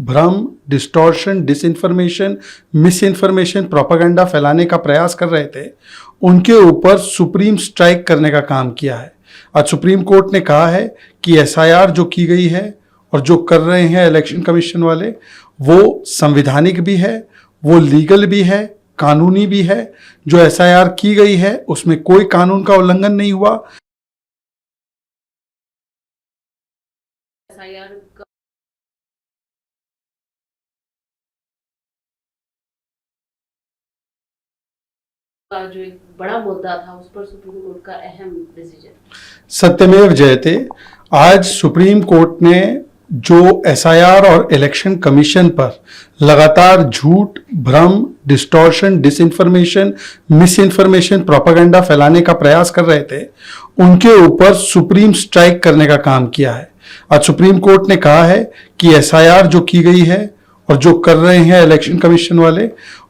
भ्रम, distortion, disinformation, miss information, propaganda फैलाने का प्रयास कर रहे थे, उनके ऊपर सुप्रीम स्ट्राइक करने का काम किया है। आज सुप्रीम कोर्ट ने कहा है कि एसआईआर जो की गई है और जो कर रहे हैं इलेक्शन कमीशन वाले, वो संविधानिक भी है, वो लीगल भी है, कानूनी भी है। जो एसआईआर की गई है उसमें कोई कानून का उल्लंघन नहीं हुआ। एसआईआर का जो एक बड़ा मुद्दा था उस पर सुप्रीम कोर्ट का अहम डिसीजन। सत्यमेव जयते। आज सुप्रीम कोर्ट ने जो एसआईआर और इलेक्शन कमीशन पर लगातार झूठ, भ्रम, distortion, disinformation, miss information, propaganda फैलाने का प्रयास कर रहे थे, उनके ऊपर सुप्रीम स्ट्राइक करने का काम किया है। आज सुप्रीम कोर्ट ने कहा है कि एसआईआर जो की गई है और जो कर रहे हैं इलेक्शन कमीशन वाले,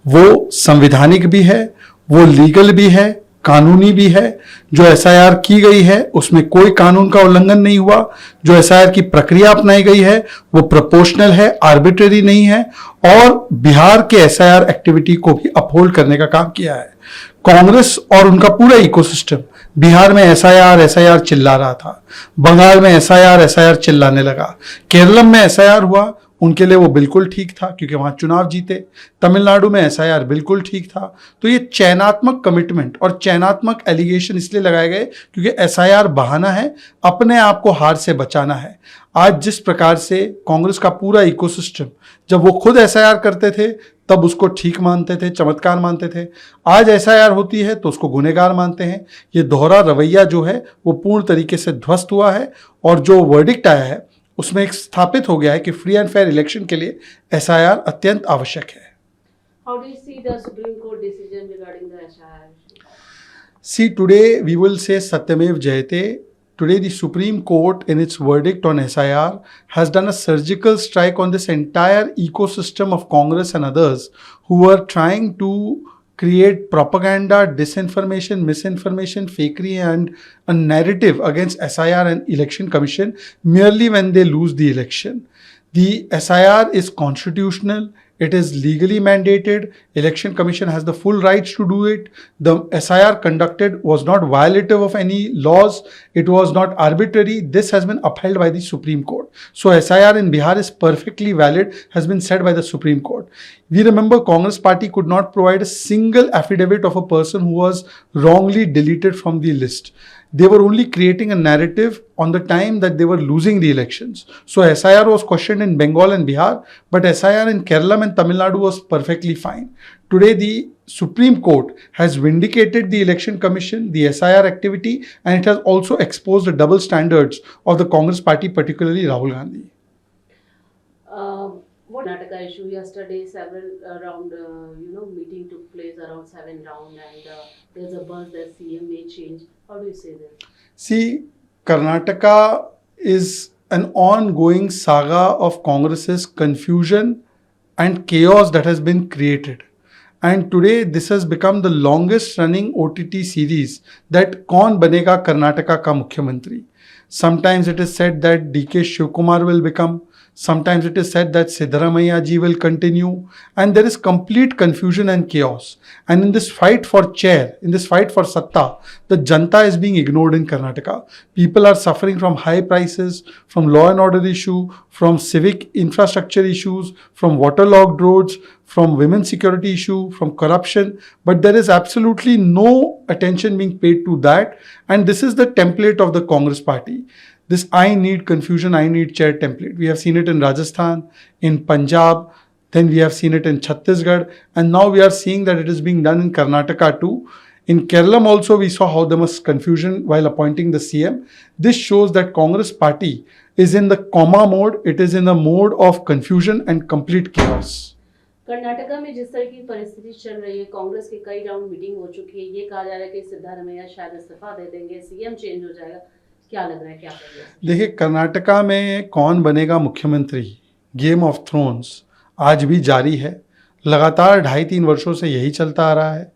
वो संविधानिक भी है, वो लीगल भी है, कानूनी भी है। जो एसआईआर की गई है उसमें कोई कानून का उल्लंघन नहीं हुआ। जो एसआईआर की प्रक्रिया अपनाई गई है वो प्रोपोर्शनल है, आर्बिट्रेरी नहीं है, और बिहार के एसआईआर एक्टिविटी को भी अपहोल्ड करने का काम किया है। कांग्रेस और उनका पूरा इकोसिस्टम बिहार में एसआईआर एसआईआर चिल्ला रहा था, बंगाल में एसआईआर एसआईआर चिल्लाने लगा, केरलम में एसआईआर हुआ, उनके लिए वो बिल्कुल ठीक था क्योंकि वहां चुनाव जीते, तमिलनाडु में एसआईआर बिल्कुल ठीक था। तो ये चयनात्मक कमिटमेंट और चयनात्मक एलिगेशन इसलिए लगाए गए क्योंकि एसआईआर बहाना है, अपने आप को हार से बचाना है। आज जिस प्रकार से कांग्रेस का पूरा इकोसिस्टम, जब वो खुद एसआईआर करते थे तब उसको ठीक मानते थे, चमत्कार मानते थे, आज एसआईआर होती है तो उसको गुनहगार मानते हैं। ये दोहरा रवैया जो है वो पूर्ण तरीके से ध्वस्त हुआ है, और जो वर्डिक्ट आया है उसमें एक स्थापित हो गया है कि फ्री एंड फेयर इलेक्शन के लिए एसआईआर अत्यंत आवश्यक है। How do you see the Supreme Court decision regarding the SIR? See, today we will say Satyamev Jayate. Today the Supreme Court in its verdict on SIR has done a surgical strike on this entire ecosystem of Congress and others who were trying to create propaganda, disinformation, misinformation, fakery and a narrative against SIR and Election Commission merely when they lose the election. The SIR is constitutional. It is legally mandated. Election Commission has the full rights to do it. The SIR conducted was not violative of any laws. It was not arbitrary. This has been upheld by the Supreme Court. So SIR in Bihar is perfectly valid, has been said by the Supreme Court. We remember Congress party could not provide a single affidavit of a person who was wrongly deleted from the list. They were only creating a narrative on the time that they were losing the elections. So SIR was questioned in Bengal and Bihar, but SIR in Kerala and Tamil Nadu was perfectly fine. Today, the Supreme Court has vindicated the Election Commission, the SIR activity, and it has also exposed the double standards of the Congress party, particularly Rahul Gandhi. What Karnataka issue yesterday, several round meeting took place around 7 round, and there's a buzz that CM may change. How do you say this? See, Karnataka is an ongoing saga of Congress's confusion and chaos that has been created. And today this has become the longest running OTT series that Kaun Banega Karnataka ka Mukhyamantri. Sometimes it is said that DK Shivkumar will become, sometimes it is said that Siddaramaiah ji will continue, and there is complete confusion and chaos. And in this fight for chair, in this fight for satta, the janta is being ignored in Karnataka. People are suffering from high prices, from law and order issue, from civic infrastructure issues, from waterlogged roads, from women's security issue, from corruption, but there is absolutely no attention being paid to that. And this is the template of the Congress party. This I need confusion, I need chair template. We have seen it in Rajasthan, in Punjab, then we have seen it in Chhattisgarh, and now we are seeing that it is being done in Karnataka too. In Kerala also we saw how there was confusion while appointing the CM. This shows that Congress party is in the comma mode, it is in the mode of confusion and complete chaos. Karnataka में जिस तरह की परिस्थिति चल रही है, कांग्रेस के कई राउंड मीटिंग हो चुकी है, ये कहा जा रहा है कि सिद्धारमैया शायद इस्तीफा दे देंगे, सीएम चेंज हो जाएगा, क्या लग रहा है, क्या करेंगे? देखिए, कर्नाटका में कौन बनेगा मुख्यमंत्री, गेम ऑफ थ्रोन्स आज भी जारी है। लगातार 2.5-3 वर्षों से यही चलता आ रहा है।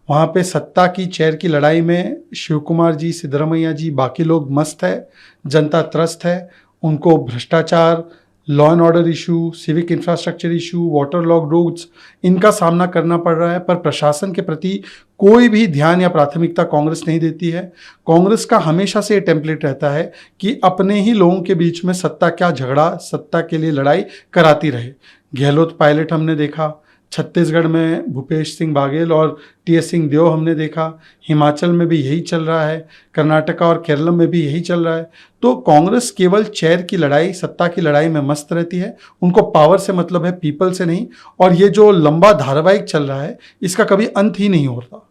वहाँ पे सत्ता की चेयर की लड़ाई में शिवकुमार जी, सिद्धरमैया जी, बाकी लोग मस्त है, जनता त्रस्त है, उनको भ्रष्टाचार, law and order issue, civic infrastructure issue, water log roads, इनका सामना करना पड़ रहा है, पर प्रशासन के प्रति कोई भी ध्यान या प्राथमिकता कांग्रेस नहीं देती है। कांग्रेस का हमेशा से ये टेम्पलेट रहता है कि अपने ही लोगों के बीच में सत्ता क्या झगड़ा, सत्ता के लिए लड़ाई कराती रहे। गहलोत पायलट हमने देखा, छत्तीसगढ़ में भूपेश सिंह बाघेल और टीएस सिंहदेव हमने देखा, हिमाचल में भी यही चल रहा है, कर्नाटका और केरल में भी यही चल रहा है। तो कांग्रेस केवल चेयर की लड़ाई, सत्ता की लड़ाई में मस्त रहती है, उनको पावर से मतलब है, पीपल से नहीं। और ये जो लंबा धारावाहिक चल रहा है, इसका कभी अंत ही नहीं होता।